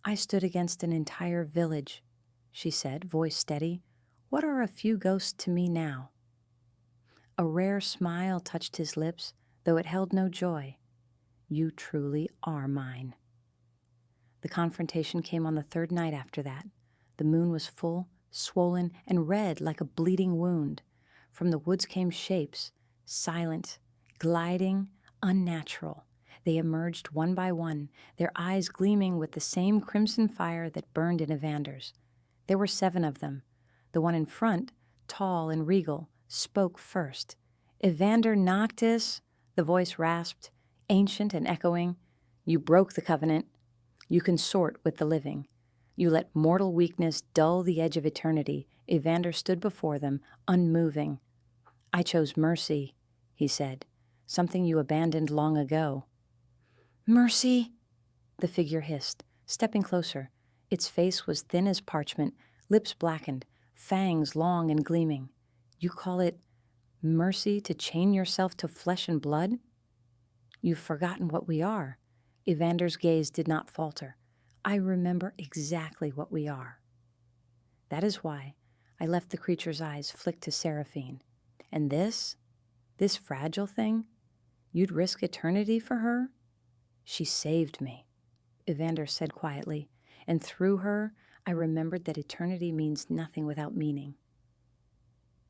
"I stood against an entire village," she said, voice steady. "What are a few ghosts to me now?" A rare smile touched his lips, though it held no joy. "You truly are mine." The confrontation came on the third night after that. The moon was full, swollen, and red like a bleeding wound. From the woods came shapes, silent, gliding, unnatural. They emerged one by one, their eyes gleaming with the same crimson fire that burned in Evander's. There were 7 of them. The one in front, tall and regal, spoke first. "Evander Noctis," the voice rasped, ancient and echoing. "You broke the covenant. You consort with the living. You let mortal weakness dull the edge of eternity." Evander stood before them, unmoving. "I chose mercy," he said, something you abandoned long ago." "Mercy!" the figure hissed, stepping closer. Its face was thin as parchment, lips blackened, fangs long and gleaming. "You call it mercy to chain yourself to flesh and blood? You've forgotten what we are." Evander's gaze did not falter. "I remember exactly what we are." "That is why I left the creature's eyes flicked to Seraphine. And this fragile thing, you'd risk eternity for her? She saved me," Evander said quietly, "and through her I remembered that eternity means nothing without meaning."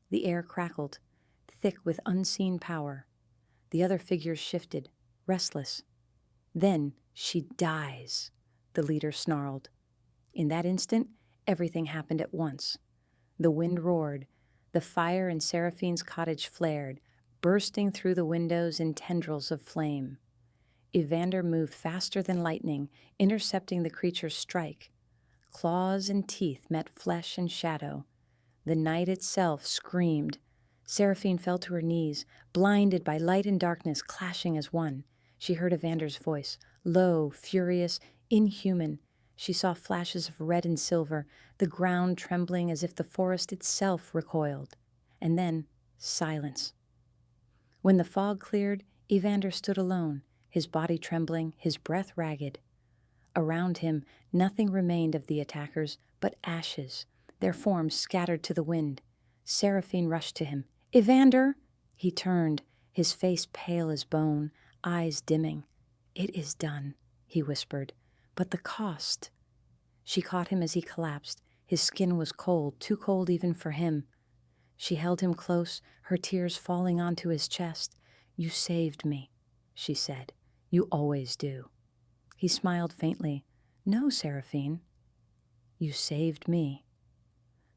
The air crackled, thick with unseen power. The other figures shifted, restless. "Then she dies," the leader snarled. In that instant, everything happened at once. The wind roared. The fire in Seraphine's cottage flared, bursting through the windows in tendrils of flame. Evander moved faster than lightning, intercepting the creature's strike. Claws and teeth met flesh and shadow. The night itself screamed. Seraphine fell to her knees, blinded by light and darkness clashing as one. She heard Evander's voice, low, furious, inhuman. She saw flashes of red and silver, the ground trembling as if the forest itself recoiled. And then silence. When the fog cleared, Evander stood alone, his body trembling, his breath ragged. Around him, nothing remained of the attackers but ashes, their forms scattered to the wind. Seraphine rushed to him. "Evander!" He turned, his face pale as bone, eyes dimming. "It is done," he whispered. "But the cost." She caught him as he collapsed. His skin was cold, too cold even for him. She held him close, her tears falling onto his chest. "You saved me," she said. "You always do." He smiled faintly. "No, Seraphine. You saved me."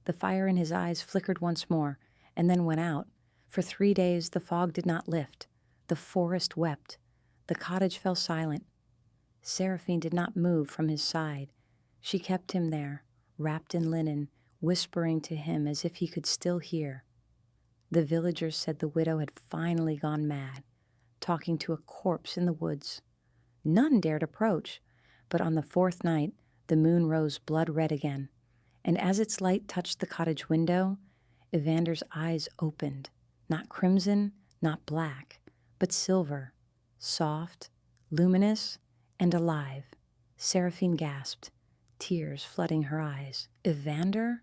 The fire in his eyes flickered once more, and then went out. For 3 days the fog did not lift. The forest wept. The cottage fell silent. Seraphine did not move from his side. She kept him there, wrapped in linen, whispering to him as if he could still hear. The villagers said the widow had finally gone mad, talking to a corpse in the woods. None dared approach, but on the 4th night the moon rose blood-red again, and as its light touched the cottage window, Evander's eyes opened, not crimson, not black, but silver, soft, luminous, and alive. Seraphine gasped, tears flooding her eyes. "Evander?"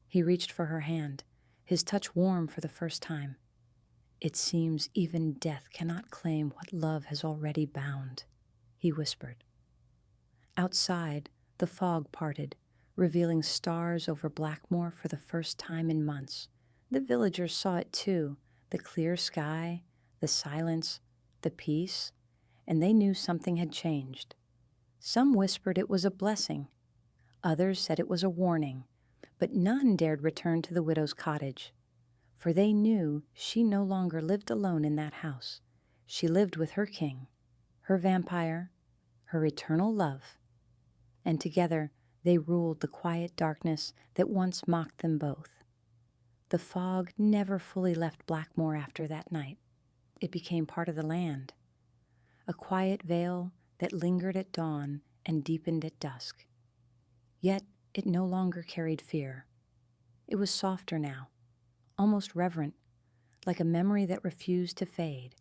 He reached for her hand, his touch warm for the first time. "It seems even death cannot claim what love has already bound," he whispered. Outside, the fog parted, revealing stars over Blackmoor for the first time in months. The villagers saw it too, the clear sky, the silence, the peace, and they knew something had changed. Some whispered it was a blessing. Others said it was a warning, but none dared return to the widow's cottage, for they knew she no longer lived alone in that house. She lived with her king, her vampire, her eternal love, and together they ruled the quiet darkness that once mocked them both. The fog never fully left Blackmoor after that night. It became part of the land, a quiet veil that lingered at dawn and deepened at dusk. Yet it no longer carried fear. It was softer now, almost reverent, like a memory that refused to fade.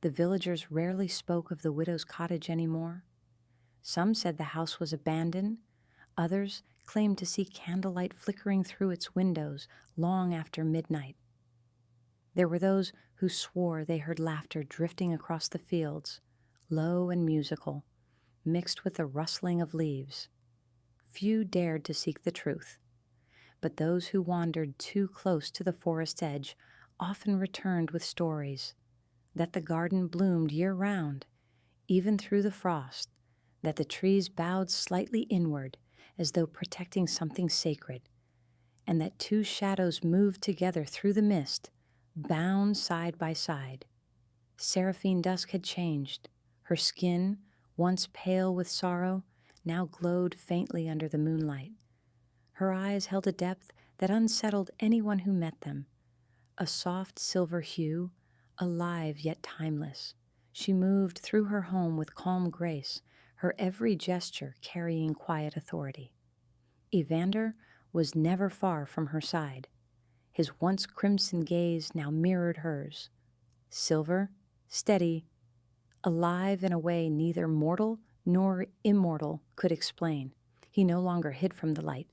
The villagers rarely spoke of the widow's cottage anymore. Some said the house was abandoned. Others claimed to see candlelight flickering through its windows long after midnight. There were those who swore they heard laughter drifting across the fields, low and musical, mixed with the rustling of leaves. Few dared to seek the truth, but those who wandered too close to the forest's edge often returned with stories that the garden bloomed year-round, even through the frost, that the trees bowed slightly inward as though protecting something sacred, and that two shadows moved together through the mist, bound side by side. Seraphine Dusk had changed. Her skin, once pale with sorrow, now glowed faintly under the moonlight. Her eyes held a depth that unsettled anyone who met them, a soft silver hue, alive yet timeless. She moved through her home with calm grace, her every gesture carrying quiet authority. Evander was never far from her side. His once crimson gaze now mirrored hers. Silver, steady, alive in a way neither mortal nor immortal could explain. He no longer hid from the light,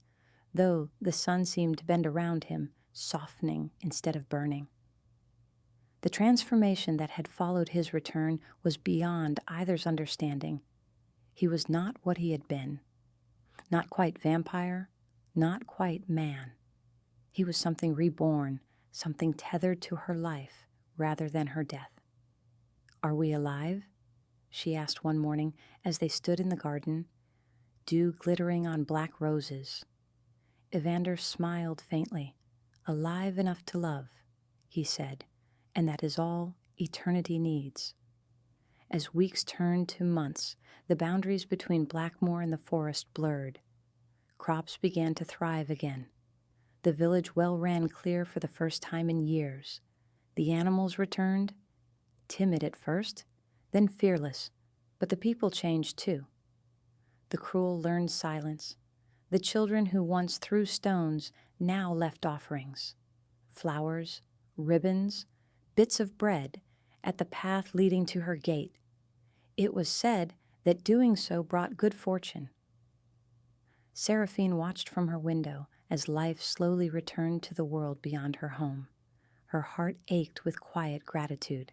though the sun seemed to bend around him, softening instead of burning. The transformation that had followed his return was beyond either's understanding. He was not what he had been. Not quite vampire, not quite man. He was something reborn, something tethered to her life rather than her death. "Are we alive?" she asked one morning as they stood in the garden, dew glittering on black roses. Evander smiled faintly. "Alive enough to love," he said, "and that is all eternity needs." As weeks turned to months, the boundaries between Blackmoor and the forest blurred. Crops began to thrive again. The village well ran clear for the first time in years. The animals returned, timid at first, then fearless, but the people changed too. The cruel learned silence. The children who once threw stones now left offerings, flowers, ribbons, bits of bread at the path leading to her gate. It was said that doing so brought good fortune. Seraphine watched from her window as life slowly returned to the world beyond her home. Her heart ached with quiet gratitude.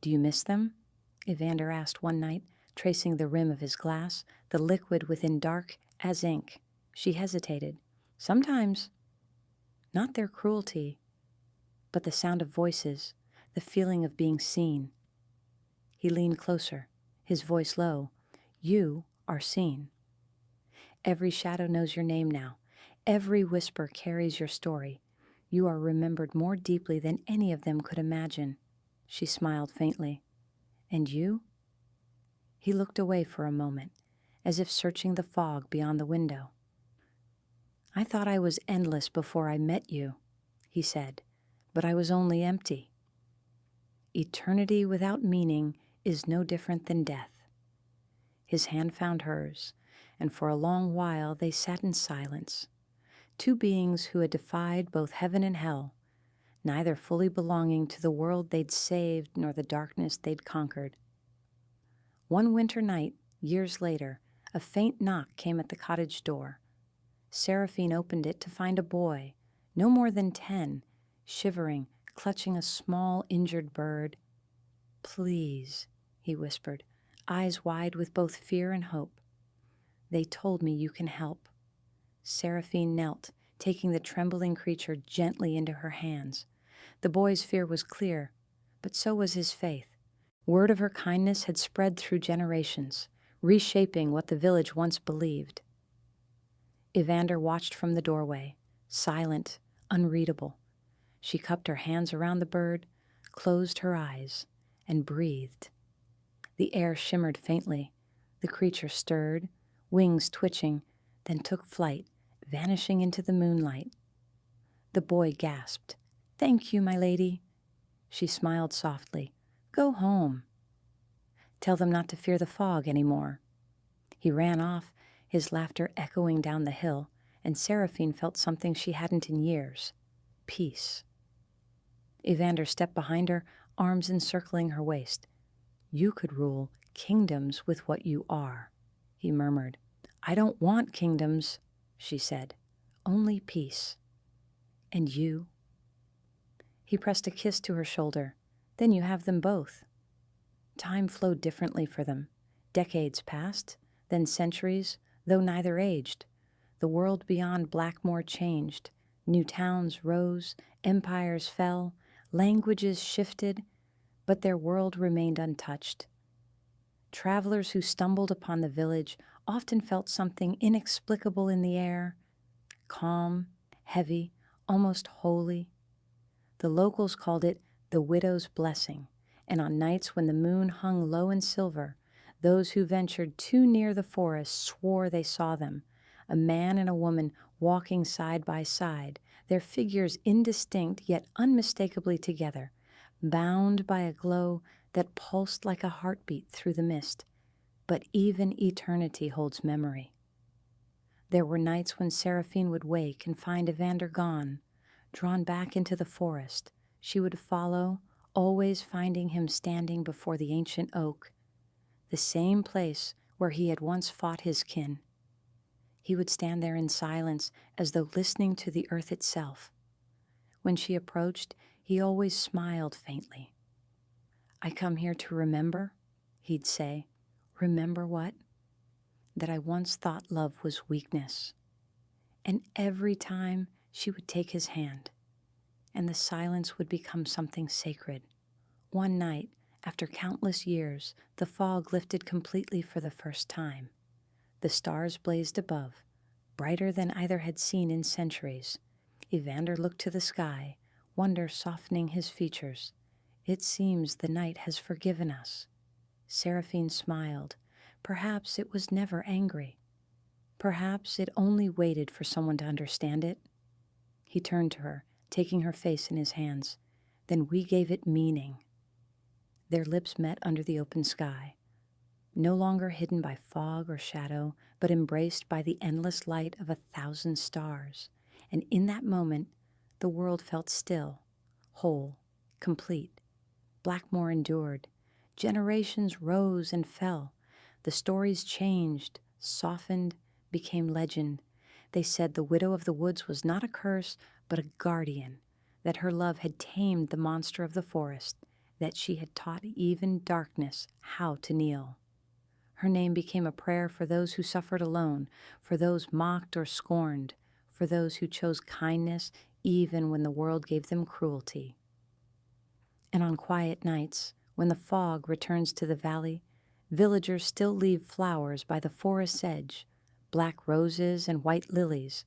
"Do you miss them?" Evander asked one night, tracing the rim of his glass, the liquid within dark as ink. She hesitated. "Sometimes. Not their cruelty, but the sound of voices, the feeling of being seen." He leaned closer, his voice low. "You are seen. Every shadow knows your name now. Every whisper carries your story. You are remembered more deeply than any of them could imagine." She smiled faintly. "And you?" He looked away for a moment, as if searching the fog beyond the window. "I thought I was endless before I met you," he said, "but I was only empty. Eternity without meaning is no different than death." His hand found hers, and for a long while they sat in silence, two beings who had defied both heaven and hell, neither fully belonging to the world they'd saved nor the darkness they'd conquered. One winter night, years later, a faint knock came at the cottage door. Seraphine opened it to find a boy, no more than 10, shivering, clutching a small injured bird. "Please," he whispered, eyes wide with both fear and hope. "They told me you can help." Seraphine knelt, taking the trembling creature gently into her hands. The boy's fear was clear, but so was his faith. Word of her kindness had spread through generations, reshaping what the village once believed. Evander watched from the doorway, silent, unreadable. She cupped her hands around the bird, closed her eyes, and breathed. The air shimmered faintly. The creature stirred, wings twitching, then took flight, vanishing into the moonlight. The boy gasped. "Thank you, my lady." She smiled softly. "Go home. Tell them not to fear the fog any more." He ran off, his laughter echoing down the hill, and Seraphine felt something she hadn't in years: peace. Evander stepped behind her, arms encircling her waist. "You could rule kingdoms with what you are," he murmured. "I don't want kingdoms," she said. "Only peace." "And you?" He pressed a kiss to her shoulder. "Then you have them both." Time flowed differently for them. Decades passed, then centuries, though neither aged. The world beyond Blackmoor changed. New towns rose, empires fell, languages shifted, but their world remained untouched. Travelers who stumbled upon the village often felt something inexplicable in the air, calm, heavy, almost holy. The locals called it the widow's blessing, and on nights when the moon hung low and silver, those who ventured too near the forest swore they saw them, a man and a woman walking side by side, their figures indistinct yet unmistakably together, bound by a glow that pulsed like a heartbeat through the mist. But even eternity holds memory. There were nights when Seraphine would wake and find Evander gone, drawn back into the forest. She would follow, always finding him standing before the ancient oak, the same place where he had once fought his kin. He would stand there in silence, as though listening to the earth itself. When she approached, he always smiled faintly. "I come here to remember," he'd say. "Remember what?" "That I once thought love was weakness." And every time she would take his hand, and the silence would become something sacred. One night, after countless years, the fog lifted completely for the first time. The stars blazed above, brighter than either had seen in centuries. Evander looked to the sky, wonder softening his features. "It seems the night has forgiven us." Seraphine smiled. Perhaps it was never angry. Perhaps it only waited for someone to understand it. He turned to her, taking her face in his hands. "Then we gave it meaning." Their lips met under the open sky, no longer hidden by fog or shadow, but embraced by the endless light of 1,000 stars. And in that moment, the world felt still, whole, complete. Blackmore endured. Generations rose and fell. The stories changed, softened, became legend. They said the widow of the woods was not a curse, but a guardian, that her love had tamed the monster of the forest, that she had taught even darkness how to kneel. Her name became a prayer for those who suffered alone, for those mocked or scorned, for those who chose kindness even when the world gave them cruelty. And on quiet nights, when the fog returns to the valley, villagers still leave flowers by the forest's edge, black roses and white lilies,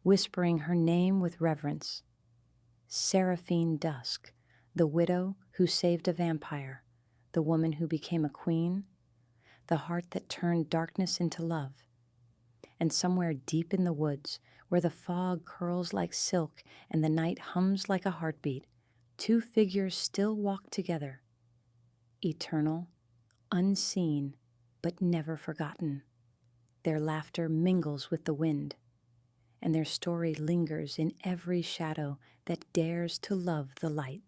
whispering her name with reverence. Seraphine Dusk, the widow who saved a vampire, the woman who became a queen, the heart that turned darkness into love. And somewhere deep in the woods, where the fog curls like silk and the night hums like a heartbeat, two figures still walk together, eternal, unseen, but never forgotten. Their laughter mingles with the wind, and their story lingers in every shadow that dares to love the light.